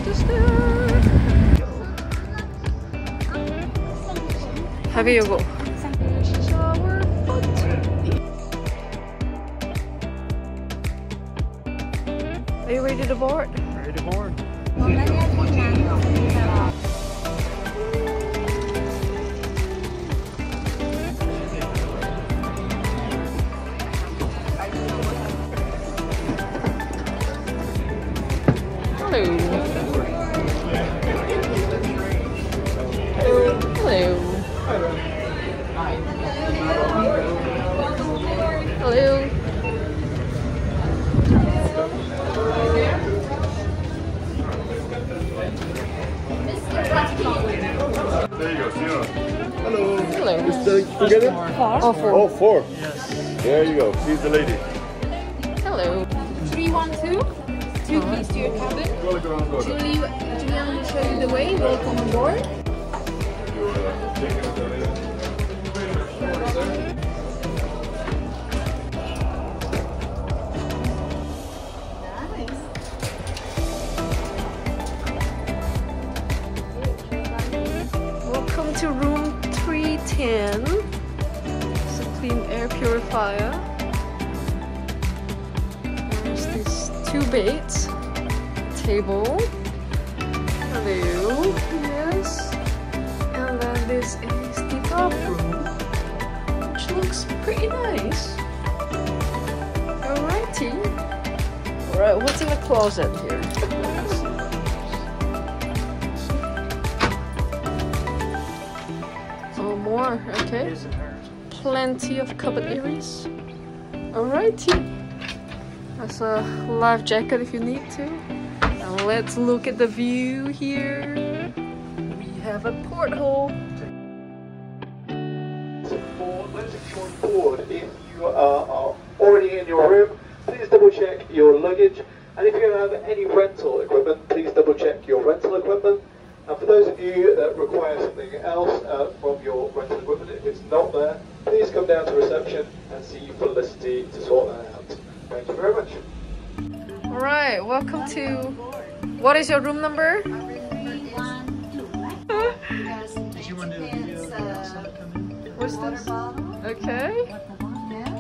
is there? Happy you go. Shower foot. Are you ready to board? Ready to board. Hello. Hello. Hello. There you go, Sierra. Hello. Hello. Is that together? Oh, four. Oh, four. Yes. There you go. She's the lady. Hello. 312. 2 keys to your cabin. Go. Julian will show you the way. Welcome on board. Welcome to room 310. It's a clean air purifier. There's these 2 beds, table. Hello. Yes. And then this is the bathroom, which looks pretty nice. Alrighty. Alright, what's in the closet here? More, okay. Plenty of cupboard areas. Alrighty. There's a life jacket if you need to. And let's look at the view here. We have a porthole. For those of you on board, if you are already in your room, please double check your luggage. And if you have any rental equipment, please double check your rental equipment. And for those of you that require something else from your rental equipment, if it's not there, please come down to reception and see Felicity to sort that out. Thank you very much. Alright, welcome to... What is your room number? Did you want to do the video outside come in? What's this? Okay.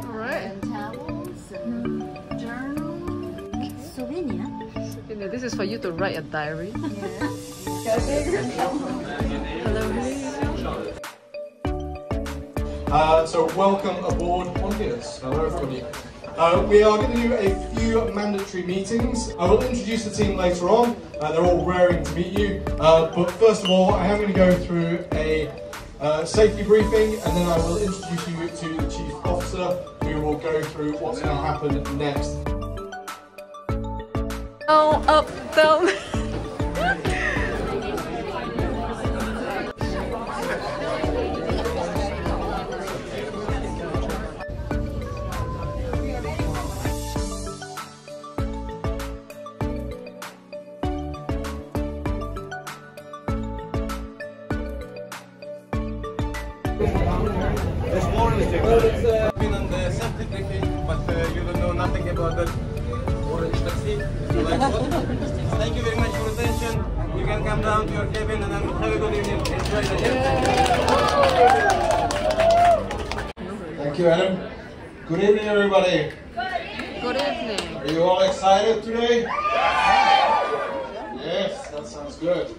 Alright. And towels and journal. Souvenir. This is for you to write a diary. Hello. So welcome aboard Hondius. Hello everybody. We are going to do a few mandatory meetings. I will introduce the team later on. They're all raring to meet you. But first of all, I am going to go through a safety briefing, and then I will introduce you to the chief officer, who will go through what's going to happen next. Down, up, down. This morning is been on the safety briefing, but you don't know nothing about that orange taxi. Thank you very much for your attention. You can come down to your cabin and have a good evening. Enjoy the day. Thank you, Adam. Good evening, everybody. Good evening. Are you all excited today? Yes, that sounds good.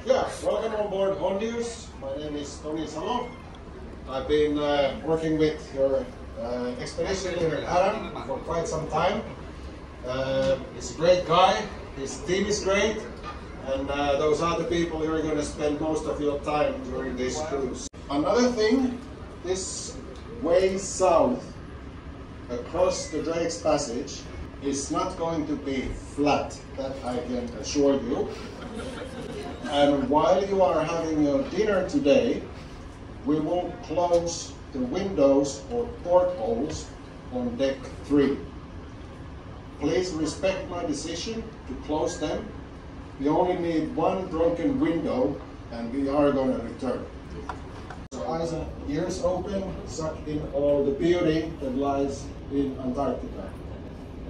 Yeah, welcome on board Hondius. My name is Tony Salo. I've been working with your expedition leader Adam for quite some time. He's a great guy, his team is great, and those are the people who are going to spend most of your time during this cruise. Another thing, this way south across the Drake's Passage is not going to be flat, that I can assure you. And while you are having your dinner today, we will close the windows or portholes on deck 3. Please respect my decision to close them. We only need one broken window and we are going to return. So eyes and ears open, suck in all the beauty that lies in Antarctica.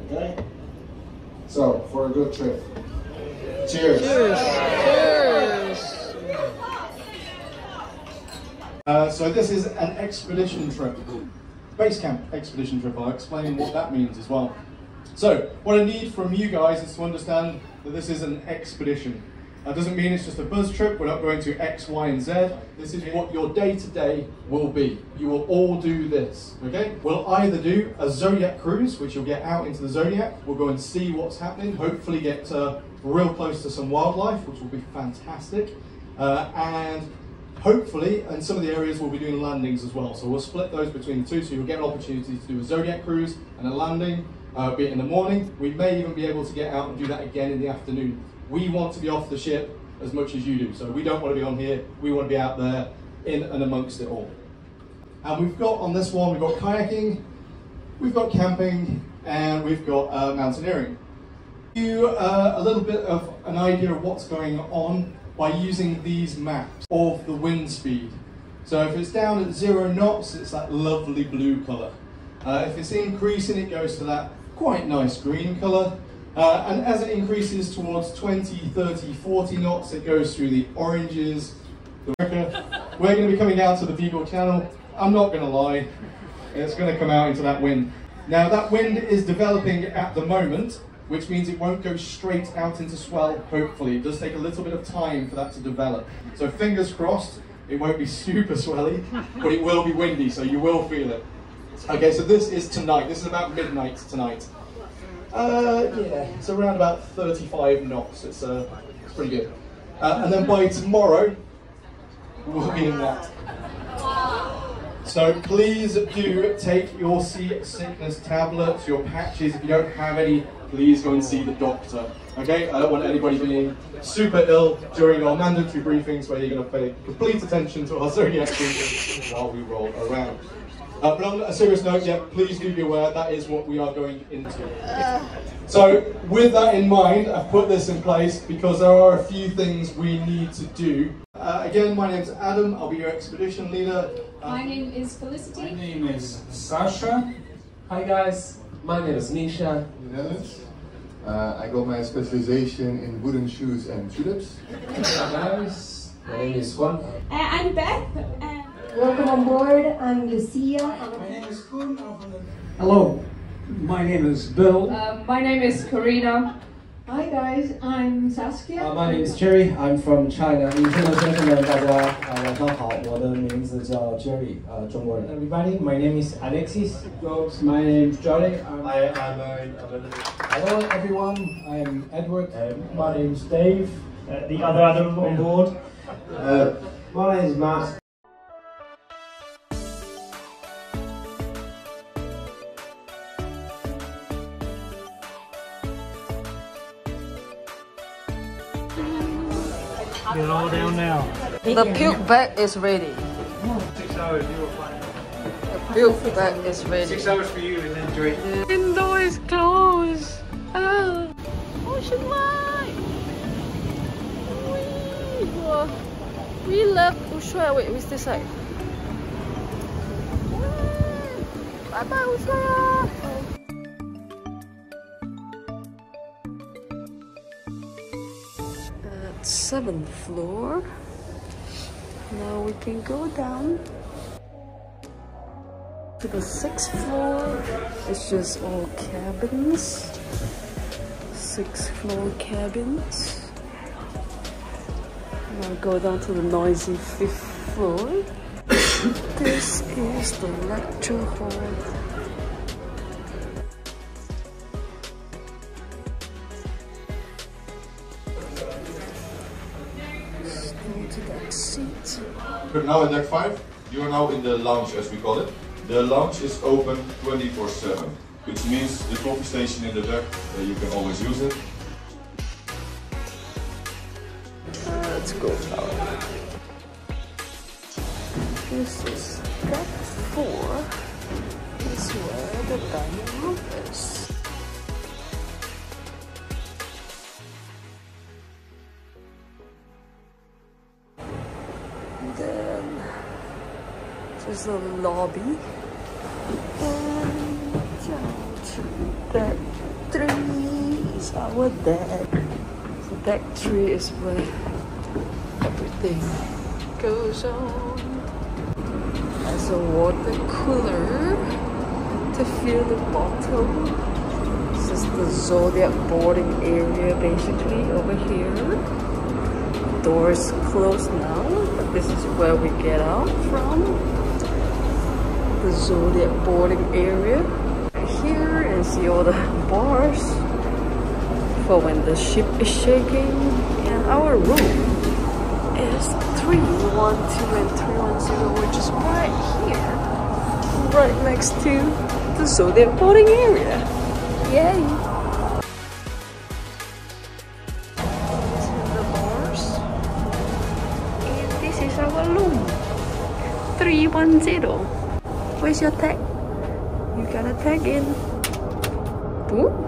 Okay? So, for a good trip. Cheers! Cheers! Cheers! So this is an expedition trip. Basecamp expedition trip. I'll explain what that means as well. So, what I need from you guys is to understand that this is an expedition. That doesn't mean it's just a buzz trip. We're not going to X, Y, and Z. This is what your day-to-day will be. You will all do this, okay? We'll either do a zodiac cruise, which you'll get out into the zodiac. We'll go and see what's happening, hopefully get real close to some wildlife, which will be fantastic. And hopefully, in some of the areas, we'll be doing landings as well. So we'll split those between the two, so you'll get an opportunity to do a zodiac cruise and a landing, be it in the morning. We may even be able to get out and do that again in the afternoon. We want to be off the ship as much as you do, so we don't want to be on here, we want to be out there in and amongst it all. And we've got on this one, we've got kayaking, we've got camping, and we've got mountaineering. Give you a little bit of an idea of what's going on by using these maps of the wind speed. So if it's down at 0 knots, it's that lovely blue colour. If it's increasing, it goes to that quite nice green colour. And as it increases towards 20, 30, 40 knots, it goes through the oranges. We're going to be coming out to the Beagle Channel. I'm not going to lie, it's going to come out into that wind. Now that wind is developing at the moment, which means it won't go straight out into swell, hopefully. It does take a little bit of time for that to develop. So fingers crossed, it won't be super swelly, but it will be windy, so you will feel it. Okay, so this is tonight. This is about midnight tonight. Yeah, it's around about 35 knots. It's pretty good. And then by tomorrow, we'll be in that. So please do take your seasickness tablets, your patches. If you don't have any, please go and see the doctor. Okay? I don't want anybody being super ill during our mandatory briefings where you're going to pay complete attention to our zodiac briefing while we roll around. But on a serious note, yeah, please do be aware that is what we are going into. So with that in mind, I've put this in place because there are a few things we need to do. Again, my name's Adam, I'll be your expedition leader. My name is Felicity. My name is Sasha. Hi guys, my name is Misha. I got my specialization in wooden shoes and tulips. Hi guys, my name is Juan. I'm Beth. Welcome on board, I'm Lucia. My name is Kun. Hello, my name is Bill. My name is Karina. Hi guys, I'm Saskia. My name is Jerry. I'm from China. 女生和先生们，大家晚上好。我的名字叫 Jerry， 中国人。Everybody, my name is Alexis. My name is Johnny. Hello everyone, I'm Edward. My name is Dave. The other Adam on board. My name is Matt. Get all down now. The puke bag is ready. 6 hours, you will find. The puke bag is ready. 6 hours for you and then Joy. The window is closed. Ah, Oceanwide. We left Ushuaia. Wait, what's this side? Bye bye, Ushuaia. At 7th floor. Now we can go down to the 6th floor. It's just all cabins. 6th floor cabins. Now go down to the noisy 5th floor. This is the lecture hall. Still to that seat. We're now at deck 5. You are now in the lounge, as we call it. The lounge is open 24/7, which means the coffee station in the deck, you can always use it. Let's go down. This is deck 4. This is where the dining room is. Then there's a lobby. And down to deck 3 is our deck. So deck 3 is where everything goes on. There's a water cooler to fill the bottle. This is the Zodiac boarding area basically over here. Doors closed now, but this is where we get out from. The Zodiac boarding area. Here and see all the bars for when the ship is shaking. And our room is 312 and 310, which is right here, right next to the Zodiac boarding area. Yay! These are the bars, and this is our room. 310. Where's your tag? You gotta tag in. Ooh.